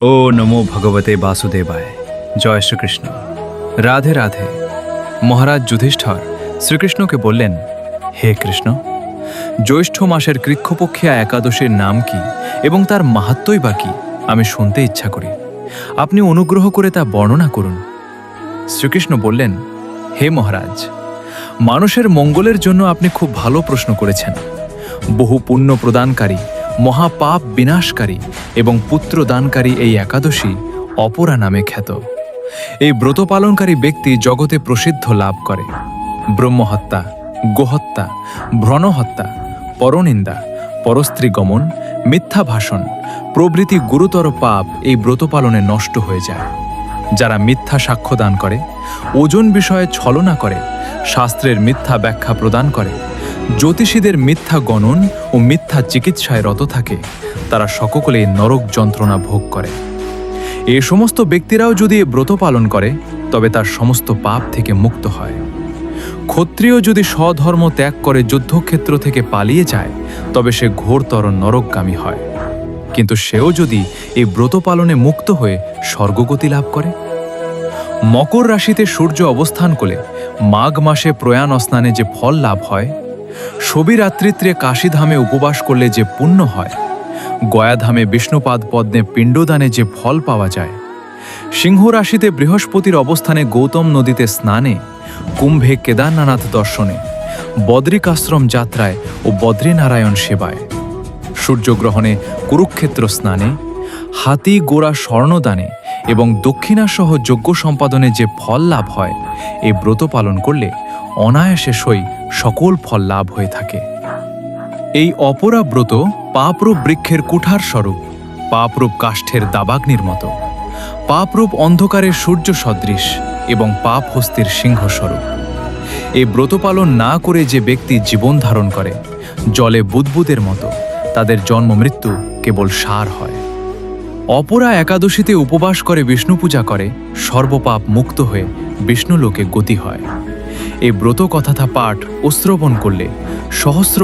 ও নমো ভগবতে বাসুদেবায়। জয় শ্রীকৃষ্ণ। রাধে রাধে। মহারাজ যুধিষ্ঠির শ্রীকৃষ্ণকে বললেন, হে কৃষ্ণ, জ্যৈষ্ঠ মাসের কৃক্ষপক্ষিয়া একাদশীর নাম কি এবং তার মাহাত্ম্যই বা কি আমি শুনতে ইচ্ছা করি। আপনি অনুগ্রহ করে তা বর্ণনা করুন। শ্রীকৃষ্ণ বললেন, হে মহারাজ, মানুষের মঙ্গলের জন্য আপনি খুব ভালো প্রশ্ন করেছেন। বহু পুণ্য প্রদানকারী, মহাপাপ বিনাশকারী এবং পুত্রদানকারী এই একাদশী অপরা নামে খ্যাত। এই ব্রত পালনকারী ব্যক্তি জগতে প্রসিদ্ধ লাভ করে। ব্রহ্মহত্যা, গোহত্যা, ভ্রণহত্যা, পরনিন্দা, পরস্ত্রী গমন, মিথ্যা ভাষণ প্রভৃতি গুরুতর পাপ এই ব্রত পালনে নষ্ট হয়ে যায়। যারা মিথ্যা সাক্ষ্য দান করে, ওজন বিষয়ে ছলনা করে, শাস্ত্রের মিথ্যা ব্যাখ্যা প্রদান করে, জ্যোতিষীদের মিথ্যা গণন ও মিথ্যা চিকিৎসায় রত থাকে, তারা সকলেই নরক যন্ত্রণা ভোগ করে। এই সমস্ত ব্যক্তিরাও যদি এ ব্রত পালন করে তবে তার সমস্ত পাপ থেকে মুক্ত হয়। ক্ষত্রিয় যদি স্বধর্ম ত্যাগ করে যুদ্ধক্ষেত্র থেকে পালিয়ে যায় তবে সে ঘোরতর নরকগামী হয়। কিন্তু সেও যদি এই ব্রত পালনে মুক্ত হয়ে স্বর্গগতি লাভ করে। মকর রাশিতে সূর্য অবস্থান করলে মাঘ মাসে প্রয়াণ স্নানে যে ফল লাভ হয়, শবীরাত্রিত্রে কাশীধামে উপবাস করলে যে পুণ্য হয়, গয়াধামে বিষ্ণুপাদ পদ্মে পিণ্ডদানে যে ফল পাওয়া যায়, সিংহ রাশিতে বৃহস্পতির অবস্থানে গৌতম নদীতে স্নানে, কুম্ভে কেদারনাথ দর্শনে, বদ্রিকাশ্রম যাত্রায় ও বদ্রীনারায়ণ সেবায়, সূর্যগ্রহণে কুরুক্ষেত্র স্নানে, হাতি গোড়া স্বর্ণদানে এবং দক্ষিণাসহ যজ্ঞ সম্পাদনে যে ফল লাভ হয়, এই ব্রত পালন করলে অনায়াসে সই সকল ফল লাভ হয়ে থাকে। এই অপরা ব্রত পাপরূপ বৃক্ষের কুঠার স্বরূপ, পাপরূপ কাষ্ঠের দাবাগ্নির মতো, পাপরূপ অন্ধকারের সূর্য সদৃশ এবং পাপ হস্তির সিংহস্বরূপ। এই ব্রত পালন না করে যে ব্যক্তি জীবন ধারণ করে, জলে বুদবুদের মতো, তাদের জন্ম মৃত্যু কেবল সার হয়। অপরা একাদশীতে উপবাস করে বিষ্ণু পূজা করে সর্বপাপ মুক্ত হয়ে বিষ্ণুলোকে গতি হয়। এই ব্রত কথাটা পাঠ ও শ্রবণ করলে সহস্র